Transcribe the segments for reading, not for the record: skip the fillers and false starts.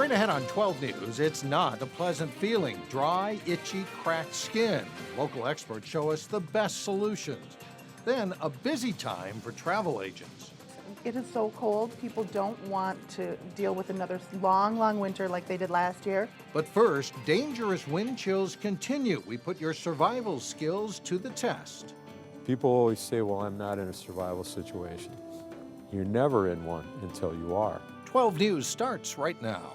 Straight ahead on 12 News, it's not a pleasant feeling. Dry, itchy, cracked skin. Local experts show us the best solutions. Then a busy time for travel agents. It is so cold, people don't want to deal with another long winter like they did last year. But first, dangerous wind chills continue. We put your survival skills to the test. People always say, well, I'm not in a survival situation. You're never in one until you are. 12 News starts right now.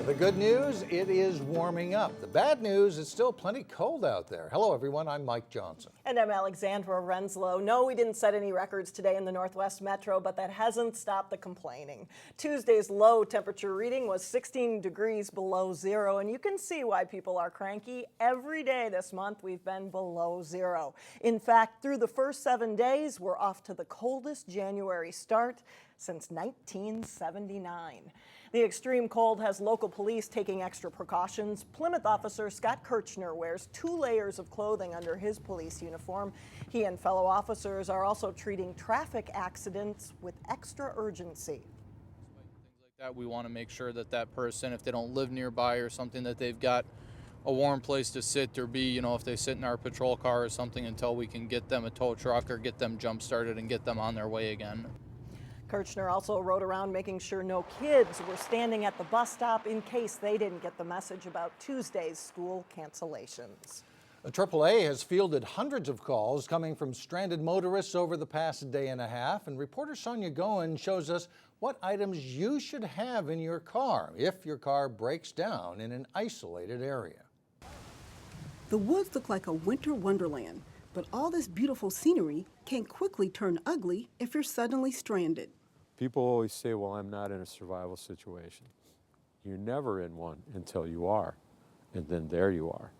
The good news, it is warming up. The bad news, it's still plenty cold out there. Hello, everyone. I'm Mike Johnson. And I'm Alexandra Renslow. No, we didn't set any records today in the Northwest Metro, but that hasn't stopped the complaining. Tuesday's low temperature reading was 16 degrees below zero, and you can see why people are cranky. Every day this month, we've been below zero. In fact, through the first 7 days, we're off to the coldest January start since 1979. The extreme cold has local police taking extra precautions. Plymouth officer Scott Kirchner wears 2 layers of clothing under his police uniform. He and fellow officers are also treating traffic accidents with extra urgency. Things like that, we want to make sure that that person, if they don't live nearby or something, that they've got a warm place to sit or be, if they sit in our patrol car or something until we can get them a tow truck or get them jump started and get them on their way again. Kirchner also rode around making sure no kids were standing at the bus stop in case they didn't get the message about Tuesday's school cancellations. The AAA has fielded hundreds of calls coming from stranded motorists over the past day and a half, and reporter Sonia Goen shows us what items you should have in your car if your car breaks down in an isolated area. The woods look like a winter wonderland, but all this beautiful scenery can quickly turn ugly if you're suddenly stranded. People always say, well, I'm not in a survival situation. You're never in one until you are, and then there you are.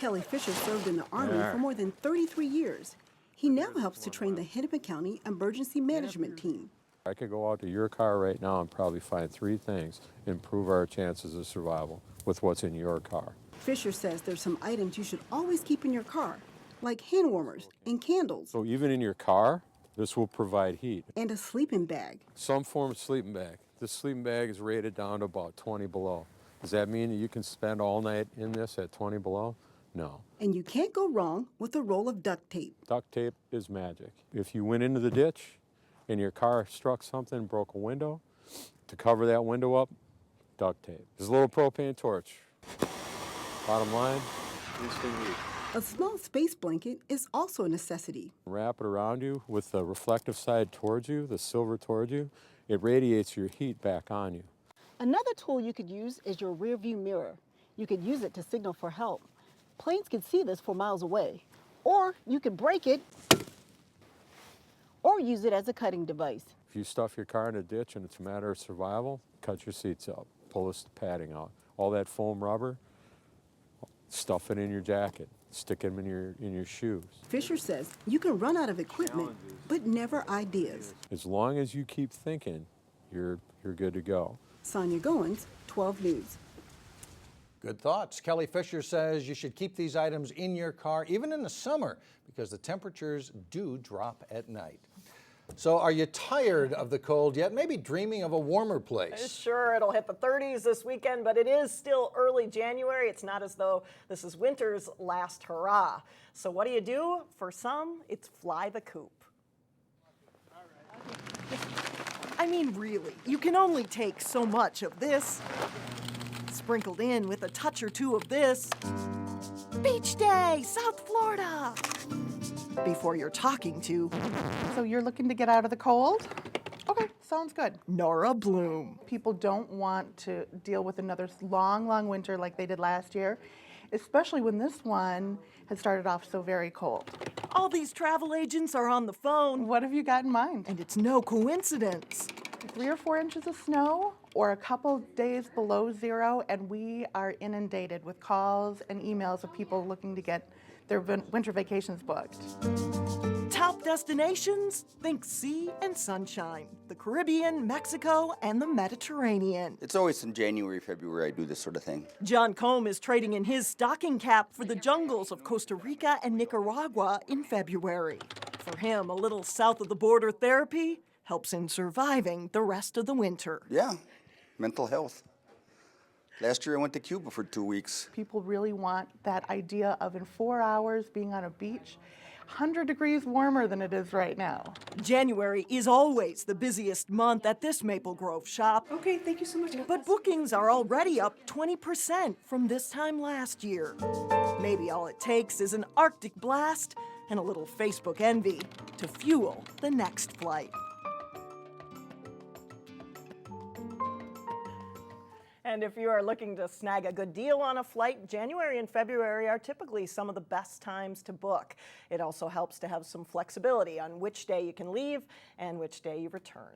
Kelly Fisher served in the Army for more than 33 years. He now helps to train the Hennepin County Emergency Management Team. I could go out to your car right now and probably find 3 things to improve our chances of survival with what's in your car. Fisher says there's some items you should always keep in your car, like hand warmers and candles. So even in your car, this will provide heat. And a sleeping bag. Some form of sleeping bag. This sleeping bag is rated down to about 20 below. Does that mean that you can spend all night in this at 20 below? No. And you can't go wrong with a roll of duct tape. Duct tape is magic. If you went into the ditch and your car struck something, broke a window, to cover that window up, duct tape. There's a little propane torch. Bottom line, instant heat. A small space blanket is also a necessity. Wrap it around you with the reflective side towards you, the silver towards you. It radiates your heat back on you. Another tool you could use is your rear view mirror. You could use it to signal for help. Planes can see this for miles away. Or you could break it or use it as a cutting device. If you stuff your car in a ditch and it's a matter of survival, cut your seats up, pull this padding out. All that foam rubber, stuff it in your jacket. Stick them in your shoes. Fisher says you can run out of equipment, but never ideas. As long as you keep thinking, you're good to go. Sonia Goins, 12 News. Good thoughts. Kelly Fisher says you should keep these items in your car, even in the summer, because the temperatures do drop at night. So are you tired of the cold yet? Maybe dreaming of a warmer place? Sure, it'll hit the 30s this weekend, but it is still early January. It's not as though this is winter's last hurrah. So what do? For some, it's fly the coop. I mean, really, you can only take so much of this, sprinkled in with a touch or two of this. Beach Day, South Florida, before you're talking to... So you're looking to get out of the cold? Okay, sounds good. Nora Bloom. People don't want to deal with another long winter like they did last year, especially when this one had started off so very cold. All these travel agents are on the phone. What have you got in mind? And it's no coincidence. 3 or 4 inches of snow or a couple days below zero, and we are inundated with calls and emails of people looking to get their winter vacations booked. Top destinations? Think sea and sunshine. The Caribbean, Mexico, and the Mediterranean. It's always in January, February I do this sort of thing. John Combe is trading in his stocking cap for the jungles of Costa Rica and Nicaragua in February. For him, a little south of the border therapy helps in surviving the rest of the winter. Yeah, mental health. Last year I went to Cuba for 2 weeks. People really want that idea of in 4 hours being on a beach, 100 degrees warmer than it is right now. January is always the busiest month at this Maple Grove shop. Okay, thank you so much. But bookings are already up 20% from this time last year. Maybe all it takes is an Arctic blast and a little Facebook envy to fuel the next flight. And if you are looking to snag a good deal on a flight, January and February are typically some of the best times to book. It also helps to have some flexibility on which day you can leave and which day you return.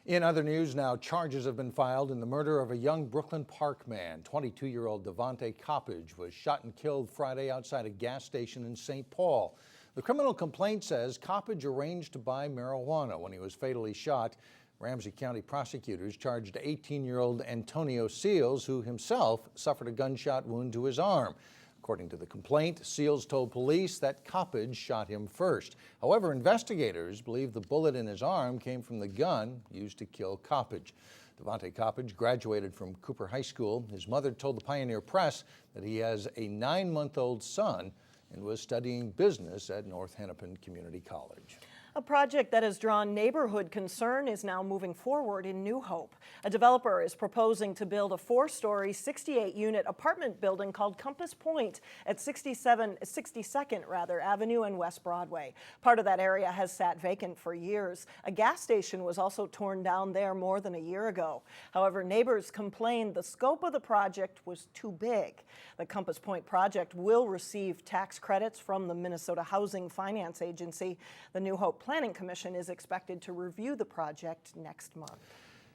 In other news now, charges have been filed in the murder of a young Brooklyn Park man. 22-year-old Devontae Coppage was shot and killed Friday outside a gas station in St. Paul. The criminal complaint says Coppage arranged to buy marijuana when he was fatally shot. Ramsey County prosecutors charged 18-year-old Antonio Seals, who himself suffered a gunshot wound to his arm. According to the complaint, Seals told police that Coppage shot him first. However, investigators believe the bullet in his arm came from the gun used to kill Coppage. Devontae Coppage graduated from Cooper High School. His mother told the Pioneer Press that he has a 9-month-old son and was studying business at North Hennepin Community College. A project that has drawn neighborhood concern is now moving forward in New Hope. A developer is proposing to build a 4-story, 68-unit apartment building called Compass Point at 62nd Avenue and West Broadway. Part of that area has sat vacant for years. A gas station was also torn down there more than a year ago. However, neighbors complained the scope of the project was too big. The Compass Point project will receive tax credits from the Minnesota Housing Finance Agency. The New Hope Planning Commission is expected to review the project next month.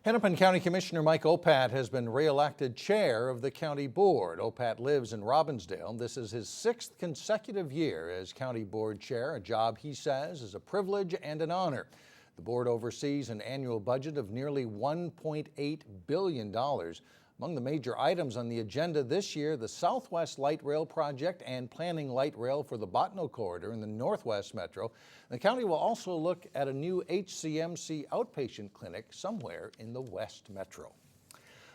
Hennepin County Commissioner Mike Opat has been re-elected chair of the county board. Opat lives in Robbinsdale. This is his 6th consecutive year as county board chair, a job he says is a privilege and an honor. The board oversees an annual budget of nearly $1.8 billion. Among the major items on the agenda this year, the Southwest Light Rail project and planning light rail for the Botno corridor in the Northwest Metro. The county will also look at a new HCMC outpatient clinic somewhere in the West Metro.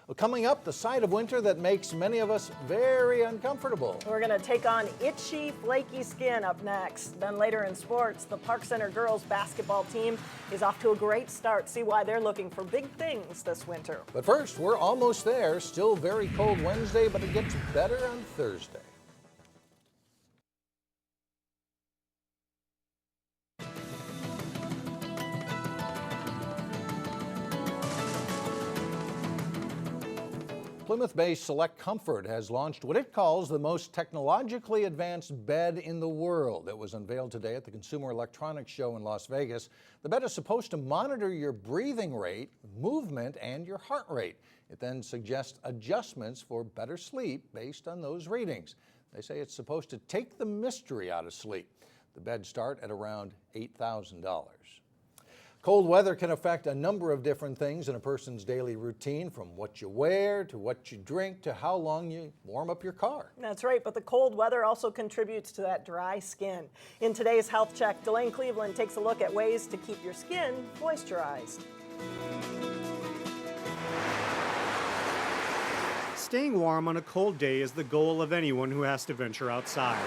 Well, coming up, the side of winter that makes many of us very uncomfortable. We're going to take on itchy, flaky skin up next. Then later in sports, the Park Center girls basketball team is off to a great start. See why they're looking for big things this winter. But first, we're almost there. Still very cold Wednesday, but it gets better on Thursday. Plymouth-based Select Comfort has launched what it calls the most technologically advanced bed in the world. It was unveiled today at the Consumer Electronics Show in Las Vegas. The bed is supposed to monitor your breathing rate, movement, and your heart rate. It then suggests adjustments for better sleep based on those readings. They say it's supposed to take the mystery out of sleep. The beds start at around $8,000. Cold weather can affect a number of different things in a person's daily routine, from what you wear to what you drink to how long you warm up your car. That's right, but the cold weather also contributes to that dry skin. In today's Health Check, Delane Cleveland takes a look at ways to keep your skin moisturized. Staying warm on a cold day is the goal of anyone who has to venture outside.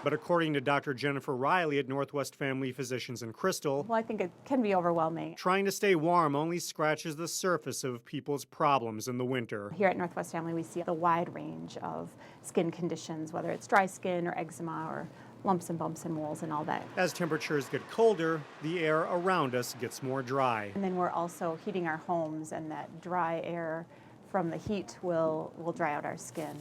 But according to Dr. Jennifer Riley at Northwest Family Physicians in Crystal, well, I think it can be overwhelming. Trying to stay warm only scratches the surface of people's problems in the winter. Here at Northwest Family, we see a wide range of skin conditions, whether it's dry skin or eczema or lumps and bumps and moles and all that. As temperatures get colder, the air around us gets more dry. And then we're also heating our homes, and that dry air from the heat will dry out our skin.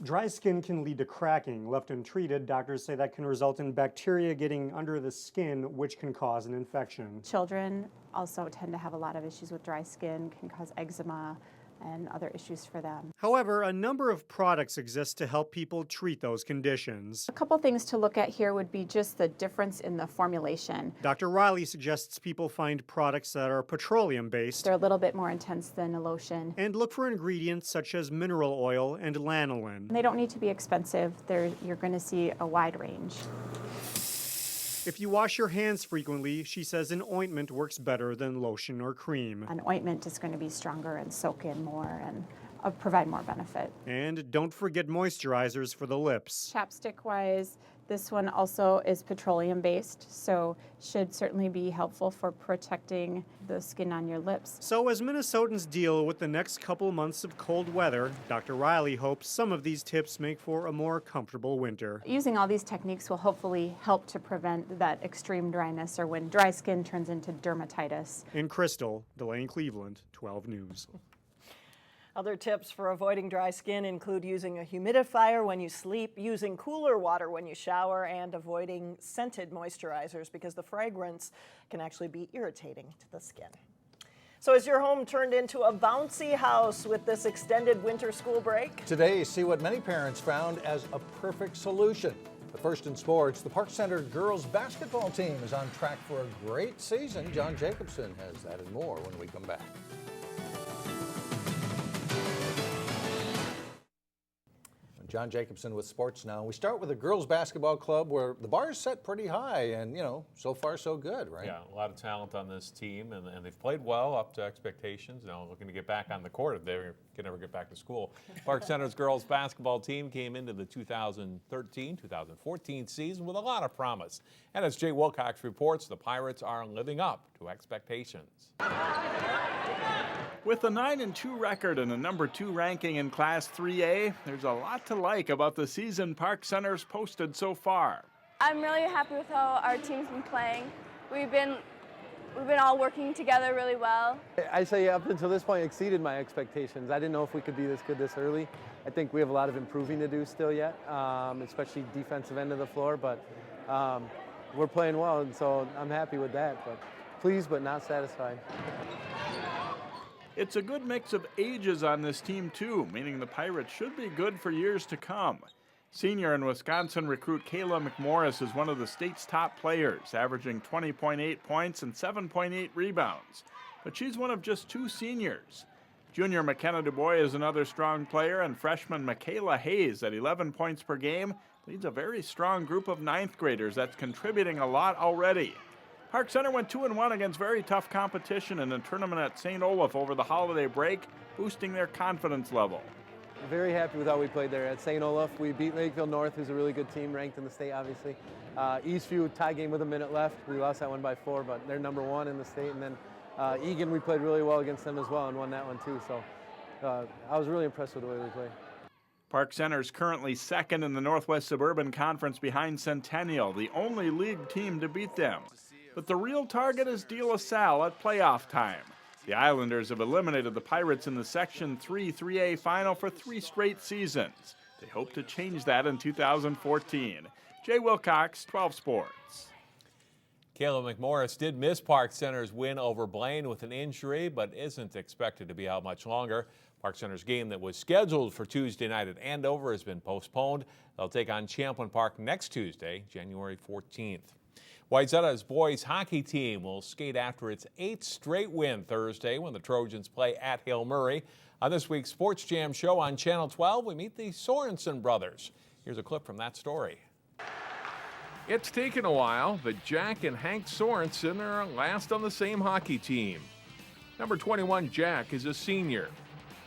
Dry skin can lead to cracking. Left untreated, doctors say that can result in bacteria getting under the skin, which can cause an infection. Children also tend to have a lot of issues with dry skin, can cause eczema and other issues for them. However, a number of products exist to help people treat those conditions. A couple things to look at here would be just the difference in the formulation. Dr. Riley suggests people find products that are petroleum-based. They're a little bit more intense than a lotion. And look for ingredients such as mineral oil and lanolin. They don't need to be expensive. You're going to see a wide range. If you wash your hands frequently, she says an ointment works better than lotion or cream. An ointment is going to be stronger and soak in more and provide more benefit. And don't forget moisturizers for the lips. Chapstick-wise, this one also is petroleum-based, so should certainly be helpful for protecting the skin on your lips. So as Minnesotans deal with the next couple months of cold weather, Dr. Riley hopes some of these tips make for a more comfortable winter. Using all these techniques will hopefully help to prevent that extreme dryness or when dry skin turns into dermatitis. In Crystal, Delane Cleveland, 12 News. Other tips for avoiding dry skin include using a humidifier when you sleep, using cooler water when you shower, and avoiding scented moisturizers because the fragrance can actually be irritating to the skin. So is your home turned into a bouncy house with this extended winter school break? Today, see what many parents found as a perfect solution. But first in sports, the Park Center girls basketball team is on track for a great season. John Jacobson has that and more when we come back. John Jacobson with sports now. We start with the girls basketball club where the bar is set pretty high and, so far so good, right? Yeah, a lot of talent on this team, and they've played well up to expectations. Now looking to get back on the court if they can ever get back to school. Park Center's girls basketball team came into the 2013-2014 season with a lot of promise. And as Jay Wilcox reports, the Pirates are living up to expectations. With a 9-2 record and a number 2 ranking in Class 3A, there's a lot to like about the season Park Center's posted so far. I'm really happy with how our team's been playing. We've been all working together really well. I say up until this point exceeded my expectations. I didn't know if we could be this good this early. I think we have a lot of improving to do still yet, especially defensive end of the floor, but we're playing well, and so I'm happy with that, but pleased but not satisfied. It's a good mix of ages on this team too, meaning the Pirates should be good for years to come. Senior and Wisconsin recruit Kayla McMorris is one of the state's top players, averaging 20.8 points and 7.8 rebounds. But she's one of just 2 seniors. Junior McKenna DuBois is another strong player, and freshman Michaela Hayes at 11 points per game leads a very strong group of 9th graders that's contributing a lot already. Park Center went 2-1 against very tough competition in a tournament at St. Olaf over the holiday break, boosting their confidence level. Very happy with how we played there. At St. Olaf, we beat Lakeville North, who's a really good team, ranked in the state, obviously. Eastview, tie game with a minute left. We lost that one by 4, but they're number 1 in the state. And then Egan, we played really well against them as well and won that one too. So I was really impressed with the way we played. Park Center is currently 2nd in the Northwest Suburban Conference behind Centennial, the only league team to beat them. But the real target is De La Salle at playoff time. The Islanders have eliminated the Pirates in the Section 3 3A final for 3 straight seasons. They hope to change that in 2014. Jay Wilcox, 12 Sports. Kayla McMorris did miss Park Center's win over Blaine with an injury, but isn't expected to be out much longer. Park Center's game that was scheduled for Tuesday night at Andover has been postponed. They'll take on Champlin Park next Tuesday, January 14th. Wayzata's boys hockey team will skate after its 8th straight win Thursday when the Trojans play at Hill Murray. On this week's Sports Jam show on Channel 12, we meet the Sorensen brothers. Here's a clip from that story. It's taken a while, but Jack and Hank Sorensen are last on the same hockey team. Number 21, Jack, is a senior.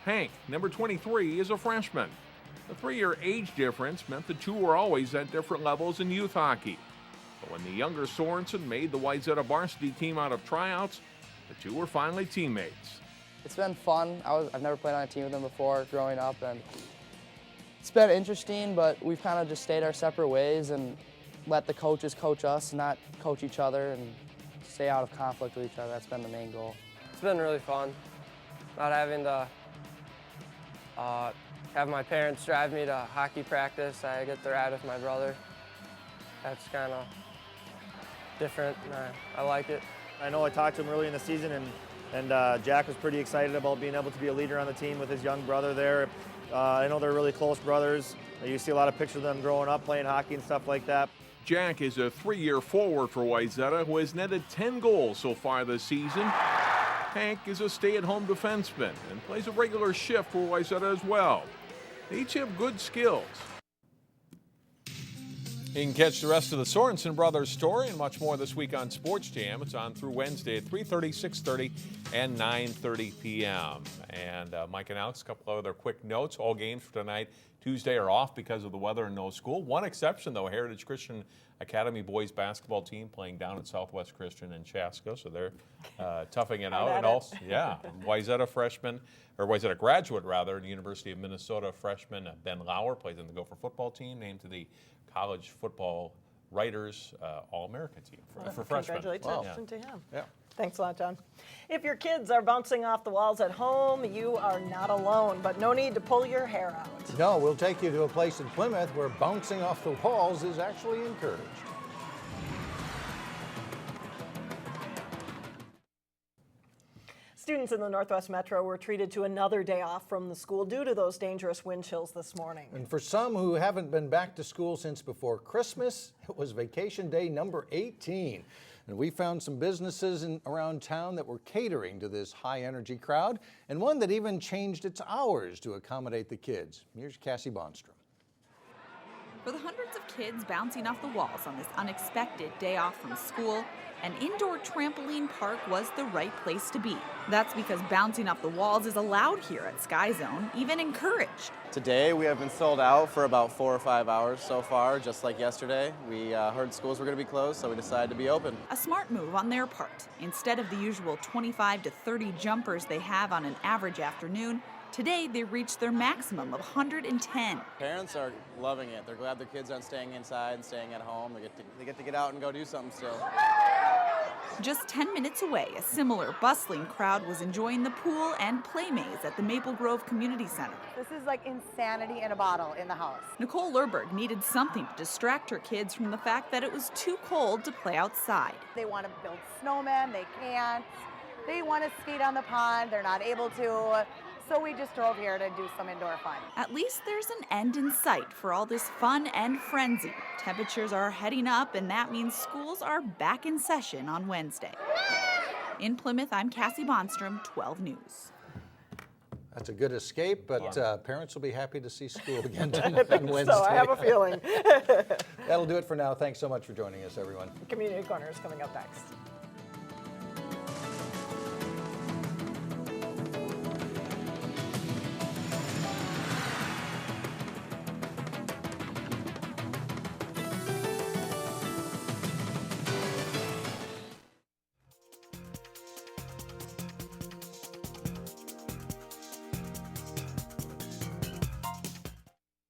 Hank, number 23, is a freshman. The 3-year age difference meant the two were always at different levels in youth hockey. But when the younger Sorensen made the Wayzata varsity team out of tryouts, the two were finally teammates. It's been fun. I've never played on a team with them before growing up, and it's been interesting, but we've kind of just stayed our separate ways and let the coaches coach us, not coach each other, and stay out of conflict with each other. That's been the main goal. It's been really fun, not having to have my parents drive me to hockey practice. I get to ride with my brother. That's kind of different, and I like it. I know I talked to him early in the season, and Jack was pretty excited about being able to be a leader on the team with his young brother there. I know they're really close brothers. You see a lot of pictures of them growing up, playing hockey and stuff like that. Jack is a 3-year forward for Wayzata who has netted 10 goals so far this season. Hank is a stay-at-home defenseman and plays a regular shift for Wayzata as well. They each have good skills. You can catch the rest of the Sorensen Brothers story and much more this week on Sports Jam. It's on through Wednesday at 3:30, 6:30, and 9:30 p.m. And Mike and Alex, a couple of other quick notes. All games for tonight, Tuesday, are off because of the weather and no school. One exception, though, Heritage Christian Academy boys basketball team playing down at Southwest Christian in Chaska, so they're toughing it out. And also, Wayzata graduate, the University of Minnesota freshman Ben Lauer plays in the Gopher football team, named to the College Football Writers All-American team for freshmen. Congratulations to him. Yeah. Thanks a lot, John. If your kids are bouncing off the walls at home, you are not alone, but no need to pull your hair out. No, we'll take you to a place in Plymouth where bouncing off the walls is actually encouraged. Students in the Northwest Metro were treated to another day off from the school due to those dangerous wind chills this morning. And for some who haven't been back to school since before Christmas, it was vacation day number 18. And we found some businesses around town that were catering to this high-energy crowd, and one that even changed its hours to accommodate the kids. Here's Cassie Bonstrom. For the hundreds of kids bouncing off the walls on this unexpected day off from school, an indoor trampoline park was the right place to be. That's because bouncing off the walls is allowed here at Sky Zone, even encouraged. Today we have been sold out for about 4 or 5 hours so far, just like yesterday. We heard schools were going to be closed, so we decided to be open. A smart move on their part. Instead of the usual 25 to 30 jumpers they have on an average afternoon, today they reached their maximum of 110. Parents are loving it. They're glad their kids aren't staying inside and staying at home. They get to get out and go do something still. Just 10 minutes away, a similar bustling crowd was enjoying the pool and play maze at the Maple Grove Community Center. This is like insanity in a bottle in the house. Nicole Lerberg needed something to distract her kids from the fact that it was too cold to play outside. They want to build snowmen, they can't. They want to skate on the pond, they're not able to. So we just drove here to do some indoor fun. At least there's an end in sight for all this fun and frenzy. Temperatures are heading up, and that means schools are back in session on Wednesday. In Plymouth, I'm Cassie Bonstrom, 12 News. That's a good escape, but parents will be happy to see school again tonight on Wednesday. So I have a feeling. That'll do it for now. Thanks so much for joining us, everyone. Community Corner is coming up next.